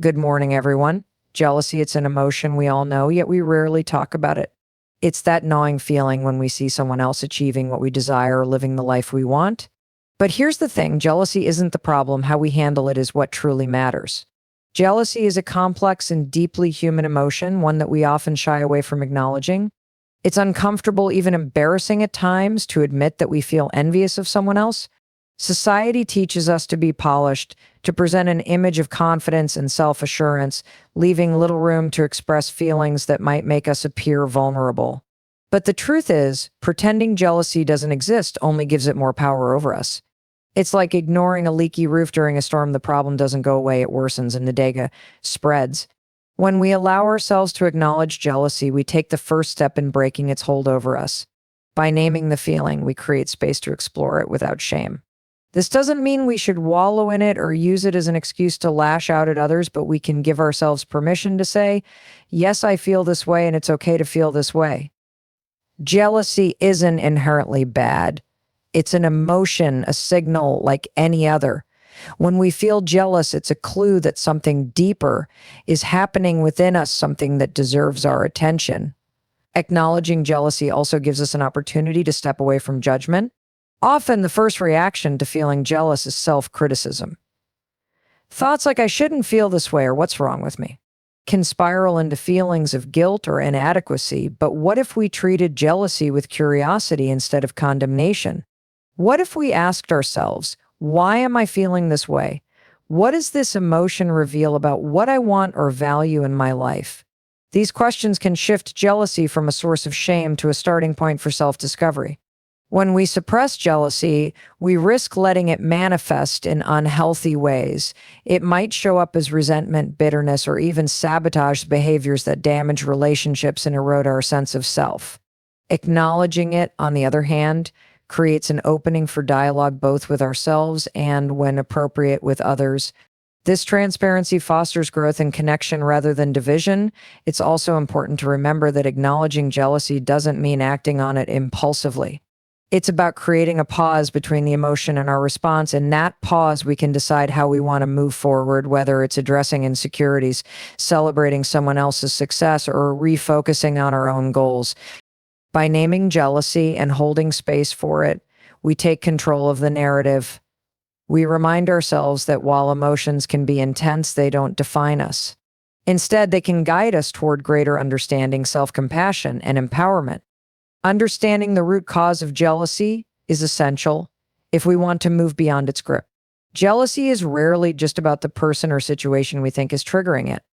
Good morning, everyone. Jealousy, it's an emotion we all know, yet we rarely talk about it. It's that gnawing feeling when we see someone else achieving what we desire or living the life we want. But here's the thing, jealousy isn't the problem. How we handle it is what truly matters. Jealousy is a complex and deeply human emotion, one that we often shy away from acknowledging. It's uncomfortable, even embarrassing at times, to admit that we feel envious of someone else. Society teaches us to be polished, to present an image of confidence and self-assurance, leaving little room to express feelings that might make us appear vulnerable. But the truth is, pretending jealousy doesn't exist only gives it more power over us. It's like ignoring a leaky roof during a storm. The problem doesn't go away, it worsens and the danger spreads. When we allow ourselves to acknowledge jealousy, we take the first step in breaking its hold over us. By naming the feeling, we create space to explore it without shame. This doesn't mean we should wallow in it or use it as an excuse to lash out at others, but we can give ourselves permission to say, yes, I feel this way, and it's okay to feel this way. Jealousy isn't inherently bad. It's an emotion, a signal like any other. When we feel jealous, it's a clue that something deeper is happening within us, something that deserves our attention. Acknowledging jealousy also gives us an opportunity to step away from judgment. Often, the first reaction to feeling jealous is self-criticism. Thoughts like, I shouldn't feel this way, or what's wrong with me, can spiral into feelings of guilt or inadequacy. But what if we treated jealousy with curiosity instead of condemnation? What if we asked ourselves, why am I feeling this way? What does this emotion reveal about what I want or value in my life? These questions can shift jealousy from a source of shame to a starting point for self-discovery. When we suppress jealousy, we risk letting it manifest in unhealthy ways. It might show up as resentment, bitterness, or even sabotage behaviors that damage relationships and erode our sense of self. Acknowledging it, on the other hand, creates an opening for dialogue both with ourselves and, when appropriate, with others. This transparency fosters growth and connection rather than division. It's also important to remember that acknowledging jealousy doesn't mean acting on it impulsively. It's about creating a pause between the emotion and our response. In that pause, we can decide how we want to move forward, whether it's addressing insecurities, celebrating someone else's success, or refocusing on our own goals. By naming jealousy and holding space for it, we take control of the narrative. We remind ourselves that while emotions can be intense, they don't define us. Instead, they can guide us toward greater understanding, self-compassion, and empowerment. Understanding the root cause of jealousy is essential if we want to move beyond its grip. Jealousy is rarely just about the person or situation we think is triggering it.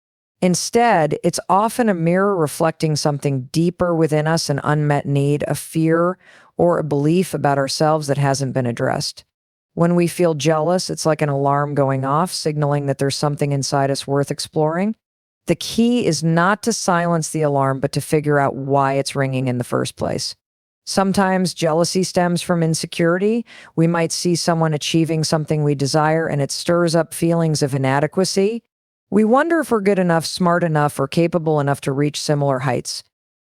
Instead, it's often a mirror reflecting something deeper within us, an unmet need, a fear, or a belief about ourselves that hasn't been addressed. When we feel jealous, it's like an alarm going off, signaling that there's something inside us worth exploring. The key is not to silence the alarm, but to figure out why it's ringing in the first place. Sometimes jealousy stems from insecurity. We might see someone achieving something we desire, and it stirs up feelings of inadequacy. We wonder if we're good enough, smart enough, or capable enough to reach similar heights.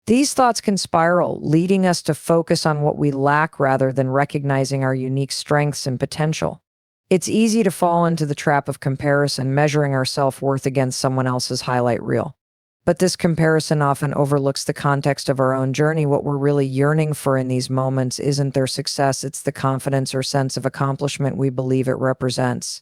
These thoughts can spiral, leading us to focus on what we lack rather than recognizing our unique strengths and potential. It's easy to fall into the trap of comparison, measuring our self-worth against someone else's highlight reel. But this comparison often overlooks the context of our own journey. What we're really yearning for in these moments isn't their success, it's the confidence or sense of accomplishment we believe it represents.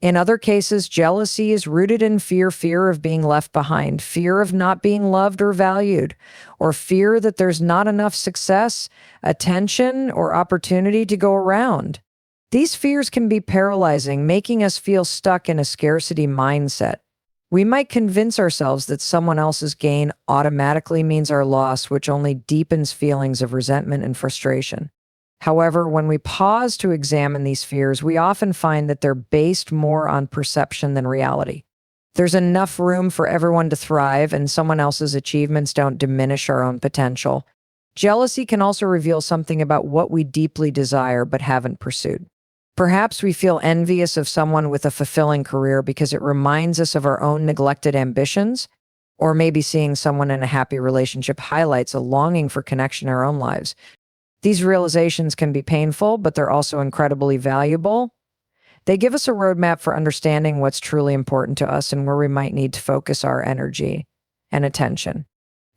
In other cases, jealousy is rooted in fear of being left behind, fear of not being loved or valued, or fear that there's not enough success, attention, or opportunity to go around. These fears can be paralyzing, making us feel stuck in a scarcity mindset. We might convince ourselves that someone else's gain automatically means our loss, which only deepens feelings of resentment and frustration. However, when we pause to examine these fears, we often find that they're based more on perception than reality. There's enough room for everyone to thrive, and someone else's achievements don't diminish our own potential. Jealousy can also reveal something about what we deeply desire but haven't pursued. Perhaps we feel envious of someone with a fulfilling career because it reminds us of our own neglected ambitions, or maybe seeing someone in a happy relationship highlights a longing for connection in our own lives. These realizations can be painful, but they're also incredibly valuable. They give us a roadmap for understanding what's truly important to us and where we might need to focus our energy and attention.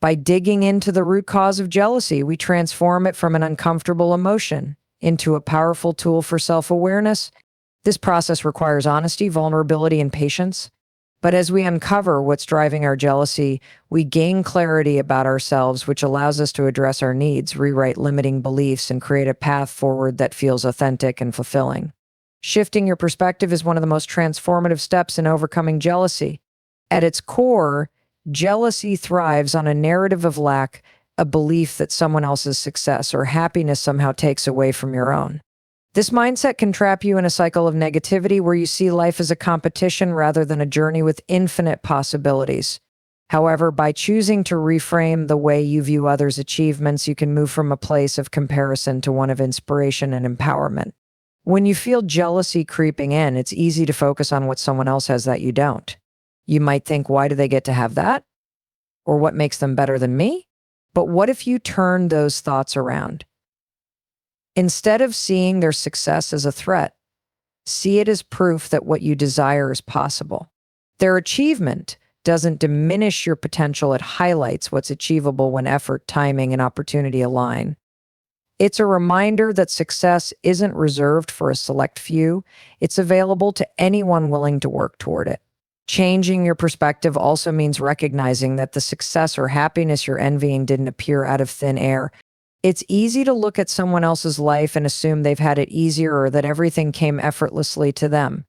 By digging into the root cause of jealousy, we transform it from an uncomfortable emotion into a powerful tool for self-awareness. This process requires honesty, vulnerability, and patience. But as we uncover what's driving our jealousy, we gain clarity about ourselves, which allows us to address our needs, rewrite limiting beliefs, and create a path forward that feels authentic and fulfilling. Shifting your perspective is one of the most transformative steps in overcoming jealousy. At its core, jealousy thrives on a narrative of lack, a belief that someone else's success or happiness somehow takes away from your own. This mindset can trap you in a cycle of negativity where you see life as a competition rather than a journey with infinite possibilities. However, by choosing to reframe the way you view others' achievements, you can move from a place of comparison to one of inspiration and empowerment. When you feel jealousy creeping in, it's easy to focus on what someone else has that you don't. You might think, why do they get to have that? Or what makes them better than me? But what if you turn those thoughts around? Instead of seeing their success as a threat, see it as proof that what you desire is possible. Their achievement doesn't diminish your potential, it highlights what's achievable when effort, timing, and opportunity align. It's a reminder that success isn't reserved for a select few, it's available to anyone willing to work toward it. Changing your perspective also means recognizing that the success or happiness you're envying didn't appear out of thin air. It's easy to look at someone else's life and assume they've had it easier or that everything came effortlessly to them.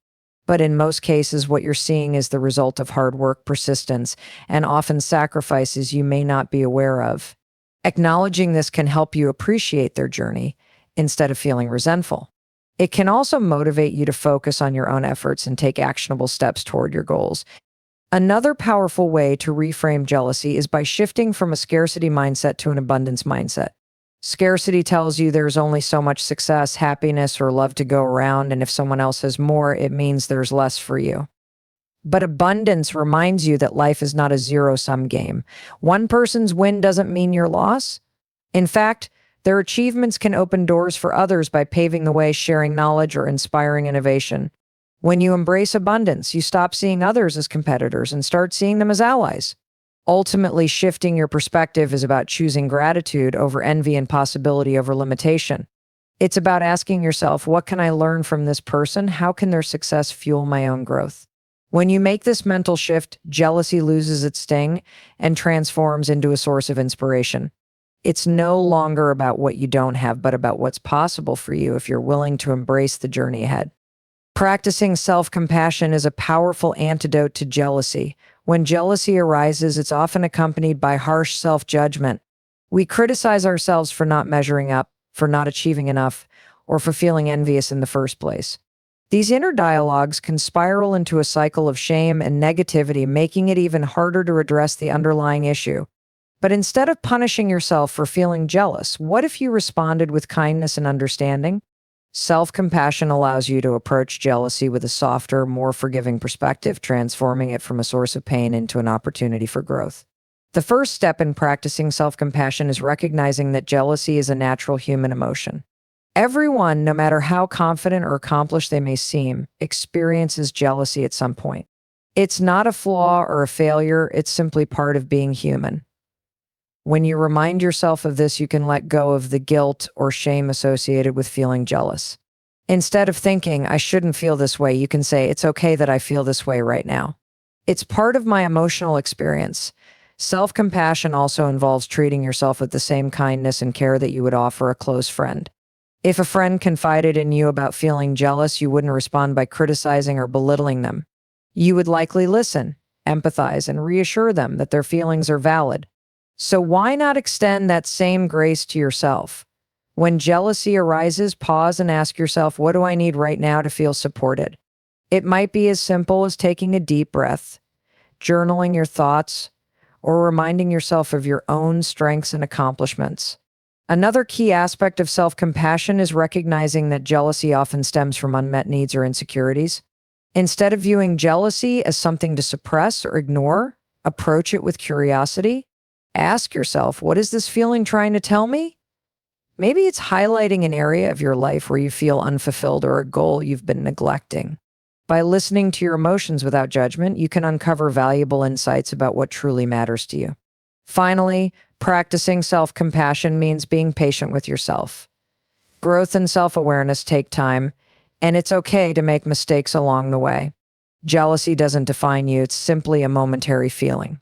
But in most cases, what you're seeing is the result of hard work, persistence, and often sacrifices you may not be aware of. Acknowledging this can help you appreciate their journey instead of feeling resentful. It can also motivate you to focus on your own efforts and take actionable steps toward your goals. Another powerful way to reframe jealousy is by shifting from a scarcity mindset to an abundance mindset. Scarcity tells you there's only so much success, happiness, or love to go around, and if someone else has more, it means there's less for you. But abundance reminds you that life is not a zero-sum game. One person's win doesn't mean your loss. In fact, their achievements can open doors for others by paving the way, sharing knowledge, or inspiring innovation. When you embrace abundance, you stop seeing others as competitors and start seeing them as allies. Ultimately, shifting your perspective is about choosing gratitude over envy and possibility over limitation. It's about asking yourself, what can I learn from this person? How can their success fuel my own growth? When you make this mental shift, jealousy loses its sting and transforms into a source of inspiration. It's no longer about what you don't have, but about what's possible for you if you're willing to embrace the journey ahead. Practicing self-compassion is a powerful antidote to jealousy. When jealousy arises, it's often accompanied by harsh self-judgment. We criticize ourselves for not measuring up, for not achieving enough, or for feeling envious in the first place. These inner dialogues can spiral into a cycle of shame and negativity, making it even harder to address the underlying issue. But instead of punishing yourself for feeling jealous, what if you responded with kindness and understanding? Self-compassion allows you to approach jealousy with a softer, more forgiving perspective, transforming it from a source of pain into an opportunity for growth. The first step in practicing self-compassion is recognizing that jealousy is a natural human emotion. Everyone, no matter how confident or accomplished they may seem, experiences jealousy at some point. It's not a flaw or a failure, it's simply part of being human. When you remind yourself of this, you can let go of the guilt or shame associated with feeling jealous. Instead of thinking, I shouldn't feel this way, you can say, it's okay that I feel this way right now. It's part of my emotional experience. Self-compassion also involves treating yourself with the same kindness and care that you would offer a close friend. If a friend confided in you about feeling jealous, you wouldn't respond by criticizing or belittling them. You would likely listen, empathize, and reassure them that their feelings are valid. So why not extend that same grace to yourself? When jealousy arises, pause and ask yourself, what do I need right now to feel supported? It might be as simple as taking a deep breath, journaling your thoughts, or reminding yourself of your own strengths and accomplishments. Another key aspect of self-compassion is recognizing that jealousy often stems from unmet needs or insecurities. Instead of viewing jealousy as something to suppress or ignore, approach it with curiosity. Ask yourself, what is this feeling trying to tell me? Maybe it's highlighting an area of your life where you feel unfulfilled or a goal you've been neglecting. By listening to your emotions without judgment, you can uncover valuable insights about what truly matters to you. Finally, practicing self-compassion means being patient with yourself. Growth and self-awareness take time, and it's okay to make mistakes along the way. Jealousy doesn't define you, it's simply a momentary feeling.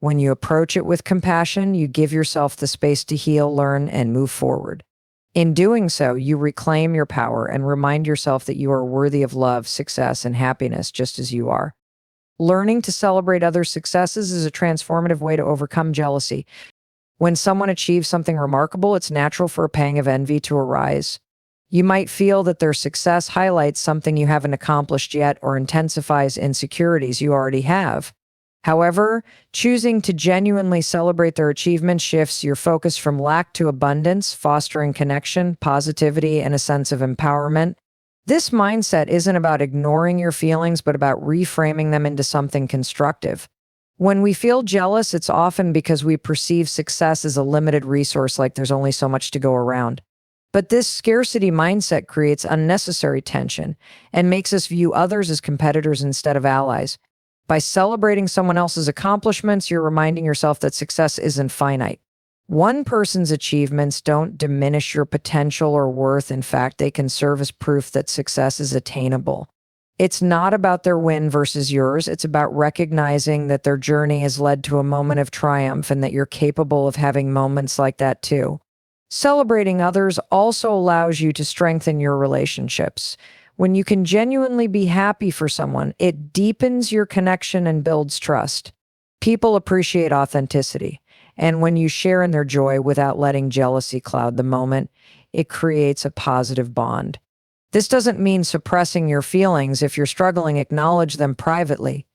When you approach it with compassion, you give yourself the space to heal, learn, and move forward. In doing so, you reclaim your power and remind yourself that you are worthy of love, success, and happiness just as you are. Learning to celebrate others' successes is a transformative way to overcome jealousy. When someone achieves something remarkable, it's natural for a pang of envy to arise. You might feel that their success highlights something you haven't accomplished yet or intensifies insecurities you already have. However, choosing to genuinely celebrate their achievements shifts your focus from lack to abundance, fostering connection, positivity, and a sense of empowerment. This mindset isn't about ignoring your feelings, but about reframing them into something constructive. When we feel jealous, it's often because we perceive success as a limited resource, like there's only so much to go around. But this scarcity mindset creates unnecessary tension and makes us view others as competitors instead of allies. By celebrating someone else's accomplishments, you're reminding yourself that success isn't finite. One person's achievements don't diminish your potential or worth. In fact, they can serve as proof that success is attainable. It's not about their win versus yours. It's about recognizing that their journey has led to a moment of triumph and that you're capable of having moments like that too. Celebrating others also allows you to strengthen your relationships. When you can genuinely be happy for someone, it deepens your connection and builds trust. People appreciate authenticity, and when you share in their joy without letting jealousy cloud the moment, it creates a positive bond. This doesn't mean suppressing your feelings. If you're struggling, acknowledge them privately,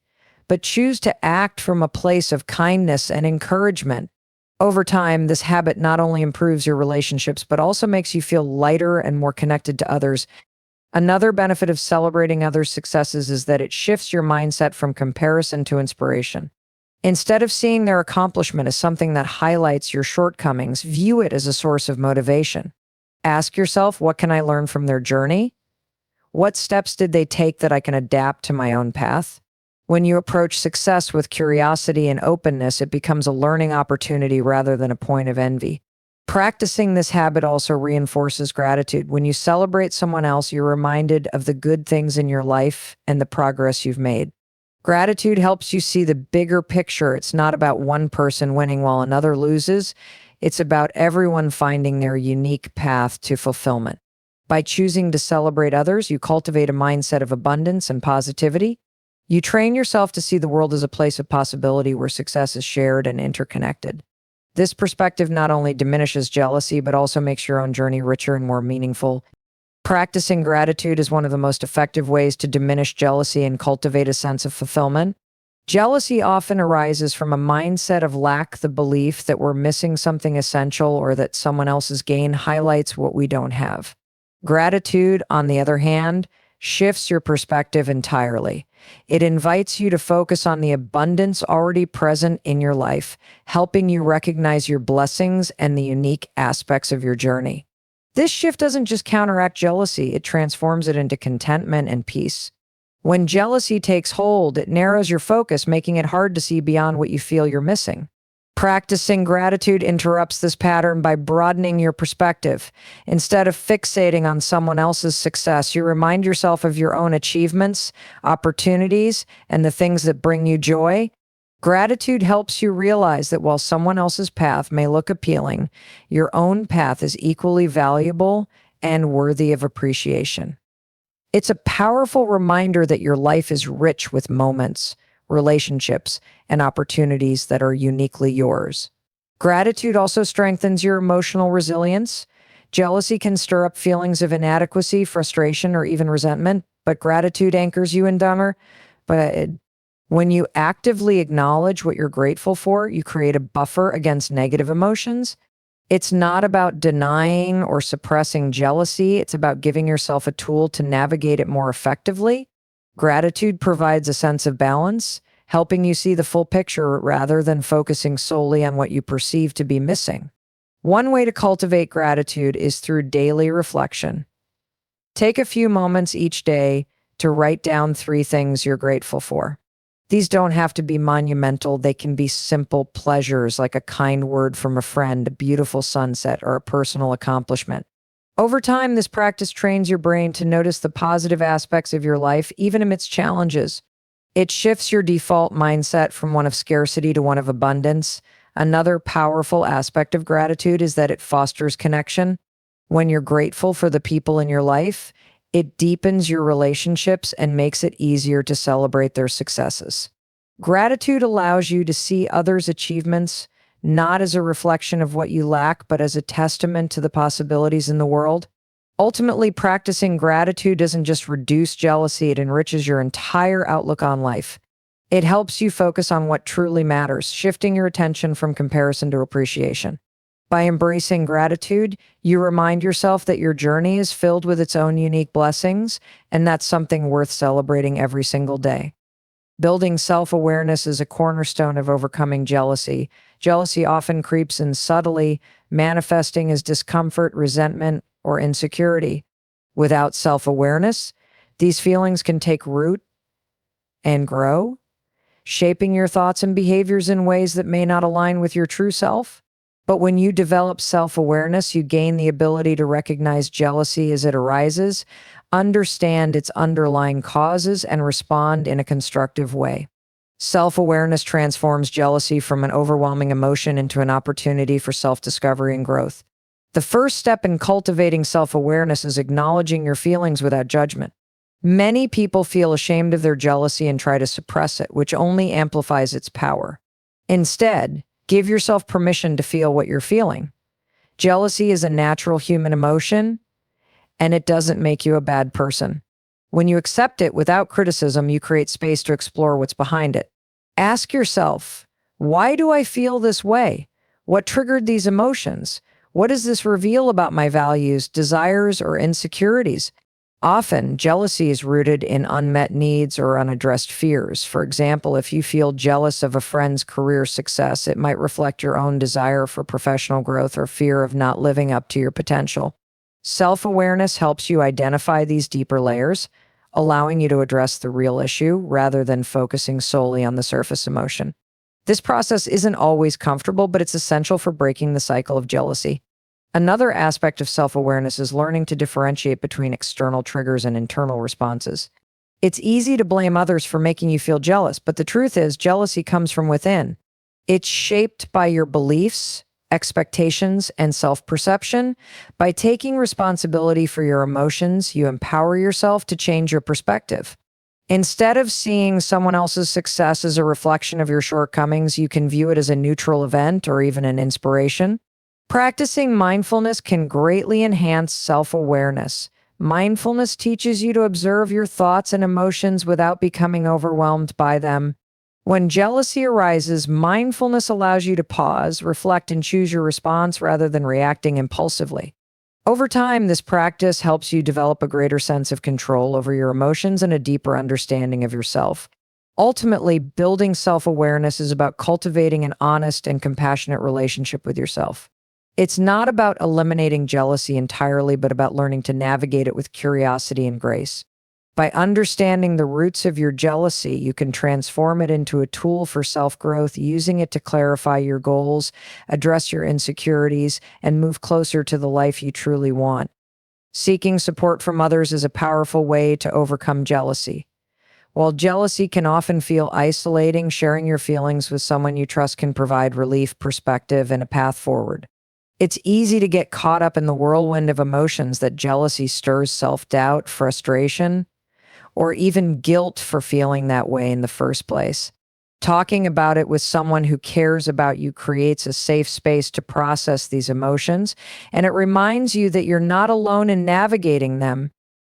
but choose to act from a place of kindness and encouragement. Over time, this habit not only improves your relationships, but also makes you feel lighter and more connected to others. Another benefit of celebrating others' successes is that it shifts your mindset from comparison to inspiration. Instead of seeing their accomplishment as something that highlights your shortcomings, view it as a source of motivation. Ask yourself, what can I learn from their journey? What steps did they take that I can adapt to my own path? When you approach success with curiosity and openness, it becomes a learning opportunity rather than a point of envy. Practicing this habit also reinforces gratitude. When you celebrate someone else, you're reminded of the good things in your life and the progress you've made. Gratitude helps you see the bigger picture. It's not about one person winning while another loses. It's about everyone finding their unique path to fulfillment. By choosing to celebrate others, you cultivate a mindset of abundance and positivity. You train yourself to see the world as a place of possibility where success is shared and interconnected. This perspective not only diminishes jealousy, but also makes your own journey richer and more meaningful. Practicing gratitude is one of the most effective ways to diminish jealousy and cultivate a sense of fulfillment. Jealousy often arises from a mindset of lack, the belief that we're missing something essential or that someone else's gain highlights what we don't have. Gratitude, on the other hand, shifts your perspective entirely. It invites you to focus on the abundance already present in your life, helping you recognize your blessings and the unique aspects of your journey. This shift doesn't just counteract jealousy, it transforms it into contentment and peace. When jealousy takes hold, it narrows your focus, making it hard to see beyond what you feel you're missing. Practicing gratitude interrupts this pattern by broadening your perspective. Instead of fixating on someone else's success, you remind yourself of your own achievements, opportunities, and the things that bring you joy. Gratitude helps you realize that while someone else's path may look appealing, your own path is equally valuable and worthy of appreciation. It's a powerful reminder that your life is rich with moments, relationships, and opportunities that are uniquely yours. Gratitude also strengthens your emotional resilience. Jealousy can stir up feelings of inadequacy, frustration, or even resentment, but gratitude anchors you in dumber. But when you actively acknowledge what you're grateful for, you create a buffer against negative emotions. It's not about denying or suppressing jealousy. It's about giving yourself a tool to navigate it more effectively. Gratitude provides a sense of balance, helping you see the full picture rather than focusing solely on what you perceive to be missing. One way to cultivate gratitude is through daily reflection. Take a few moments each day to write down 3 things you're grateful for. These don't have to be monumental. They can be simple pleasures like a kind word from a friend, a beautiful sunset, or a personal accomplishment. Over time, this practice trains your brain to notice the positive aspects of your life, even amidst challenges. It shifts your default mindset from one of scarcity to one of abundance. Another powerful aspect of gratitude is that it fosters connection. When you're grateful for the people in your life, it deepens your relationships and makes it easier to celebrate their successes. Gratitude allows you to see others' achievements not as a reflection of what you lack, but as a testament to the possibilities in the world. Ultimately, practicing gratitude doesn't just reduce jealousy, it enriches your entire outlook on life. It helps you focus on what truly matters, shifting your attention from comparison to appreciation. By embracing gratitude, you remind yourself that your journey is filled with its own unique blessings, and that's something worth celebrating every single day. Building self-awareness is a cornerstone of overcoming jealousy. Jealousy often creeps in subtly, manifesting as discomfort, resentment, or insecurity. Without self-awareness, these feelings can take root and grow, shaping your thoughts and behaviors in ways that may not align with your true self. But when you develop self-awareness, you gain the ability to recognize jealousy as it arises, understand its underlying causes, and respond in a constructive way. Self-awareness transforms jealousy from an overwhelming emotion into an opportunity for self-discovery and growth. The first step in cultivating self-awareness is acknowledging your feelings without judgment. Many people feel ashamed of their jealousy and try to suppress it, which only amplifies its power. Instead, give yourself permission to feel what you're feeling. Jealousy is a natural human emotion, and it doesn't make you a bad person. When you accept it without criticism, you create space to explore what's behind it. Ask yourself, why do I feel this way? What triggered these emotions? What does this reveal about my values, desires, or insecurities? Often, jealousy is rooted in unmet needs or unaddressed fears. For example, if you feel jealous of a friend's career success, it might reflect your own desire for professional growth or fear of not living up to your potential. Self-awareness helps you identify these deeper layers, allowing you to address the real issue rather than focusing solely on the surface emotion. This process isn't always comfortable, but it's essential for breaking the cycle of jealousy. Another aspect of self-awareness is learning to differentiate between external triggers and internal responses. It's easy to blame others for making you feel jealous, but the truth is, jealousy comes from within. It's shaped by your beliefs, expectations, and self-perception. By taking responsibility for your emotions, you empower yourself to change your perspective. Instead of seeing someone else's success as a reflection of your shortcomings, you can view it as a neutral event or even an inspiration. Practicing mindfulness can greatly enhance self-awareness. Mindfulness teaches you to observe your thoughts and emotions without becoming overwhelmed by them. When jealousy arises, mindfulness allows you to pause, reflect, and choose your response rather than reacting impulsively. Over time, this practice helps you develop a greater sense of control over your emotions and a deeper understanding of yourself. Ultimately, building self-awareness is about cultivating an honest and compassionate relationship with yourself. It's not about eliminating jealousy entirely, but about learning to navigate it with curiosity and grace. By understanding the roots of your jealousy, you can transform it into a tool for self-growth, using it to clarify your goals, address your insecurities, and move closer to the life you truly want. Seeking support from others is a powerful way to overcome jealousy. While jealousy can often feel isolating, sharing your feelings with someone you trust can provide relief, perspective, and a path forward. It's easy to get caught up in the whirlwind of emotions that jealousy stirs: self-doubt, frustration, or even guilt for feeling that way in the first place. Talking about it with someone who cares about you creates a safe space to process these emotions, and it reminds you that you're not alone in navigating them.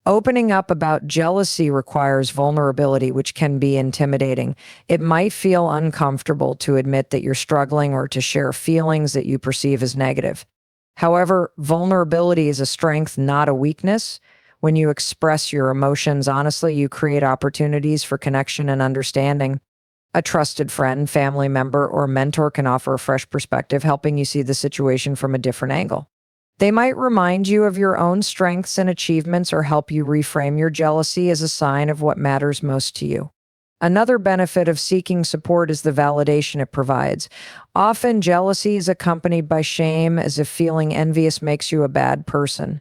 Opening up about jealousy requires vulnerability, which can be intimidating. It might feel uncomfortable to admit that you're struggling or to share feelings that you perceive as negative. However, vulnerability is a strength, not a weakness. When you express your emotions honestly, you create opportunities for connection and understanding. A trusted friend, family member, or mentor can offer a fresh perspective, helping you see the situation from a different angle. They might remind you of your own strengths and achievements or help you reframe your jealousy as a sign of what matters most to you. Another benefit of seeking support is the validation it provides. Often, jealousy is accompanied by shame, as if feeling envious makes you a bad person.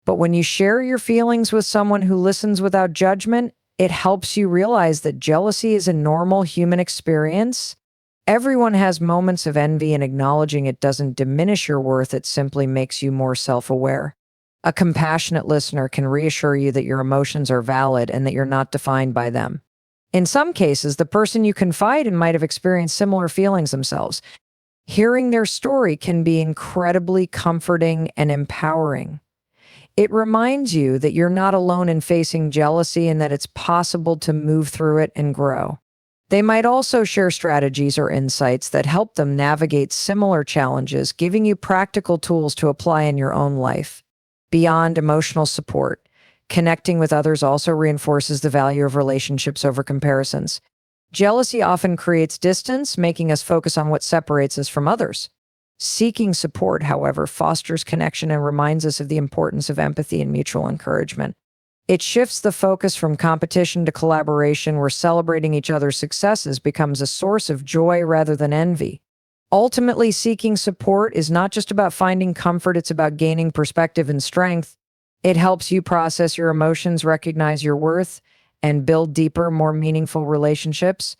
But when you share your feelings with someone who listens without judgment, it helps you realize that jealousy is a normal human experience. Everyone has moments of envy, and acknowledging it doesn't diminish your worth, it simply makes you more self-aware. A compassionate listener can reassure you that your emotions are valid and that you're not defined by them. In some cases, the person you confide in might have experienced similar feelings themselves. Hearing their story can be incredibly comforting and empowering. It reminds you that you're not alone in facing jealousy and that it's possible to move through it and grow. They might also share strategies or insights that help them navigate similar challenges, giving you practical tools to apply in your own life. Beyond emotional support, connecting with others also reinforces the value of relationships over comparisons. Jealousy often creates distance, making us focus on what separates us from others. Seeking support, however, fosters connection and reminds us of the importance of empathy and mutual encouragement. It shifts the focus from competition to collaboration, where celebrating each other's successes becomes a source of joy rather than envy. Ultimately, seeking support is not just about finding comfort, it's about gaining perspective and strength. It helps you process your emotions, recognize your worth, and build deeper, more meaningful relationships.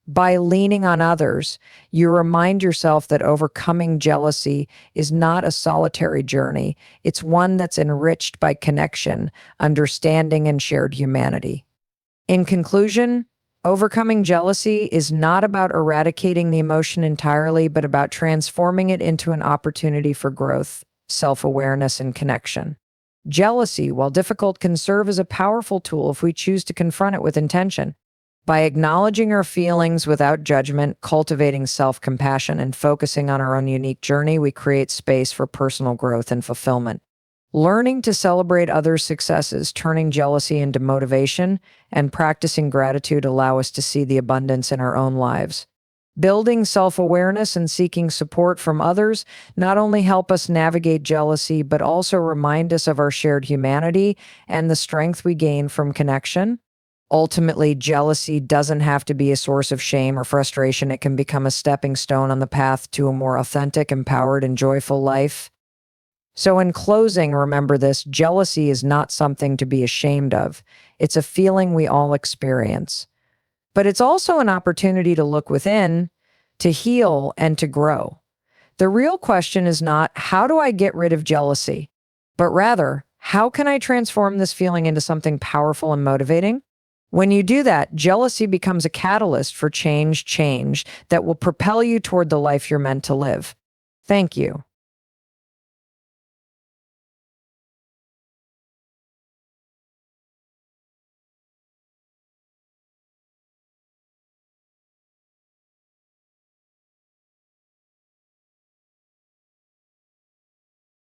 By leaning on others, you remind yourself that overcoming jealousy is not a solitary journey. It's one that's enriched by connection, understanding, and shared humanity. In conclusion, overcoming jealousy is not about eradicating the emotion entirely, but about transforming it into an opportunity for growth, self-awareness, and connection. Jealousy, while difficult, can serve as a powerful tool if we choose to confront it with intention. By acknowledging our feelings without judgment, cultivating self-compassion, and focusing on our own unique journey, we create space for personal growth and fulfillment. Learning to celebrate others' successes, turning jealousy into motivation, and practicing gratitude allow us to see the abundance in our own lives. Building self-awareness and seeking support from others not only help us navigate jealousy, but also remind us of our shared humanity and the strength we gain from connection. Ultimately, jealousy doesn't have to be a source of shame or frustration. It can become a stepping stone on the path to a more authentic, empowered, and joyful life. So in closing, remember this: jealousy is not something to be ashamed of. It's a feeling we all experience. But it's also an opportunity to look within, to heal, and to grow. The real question is not, how do I get rid of jealousy? But rather, how can I transform this feeling into something powerful and motivating? When you do that, jealousy becomes a catalyst for change that will propel you toward the life you're meant to live. Thank you.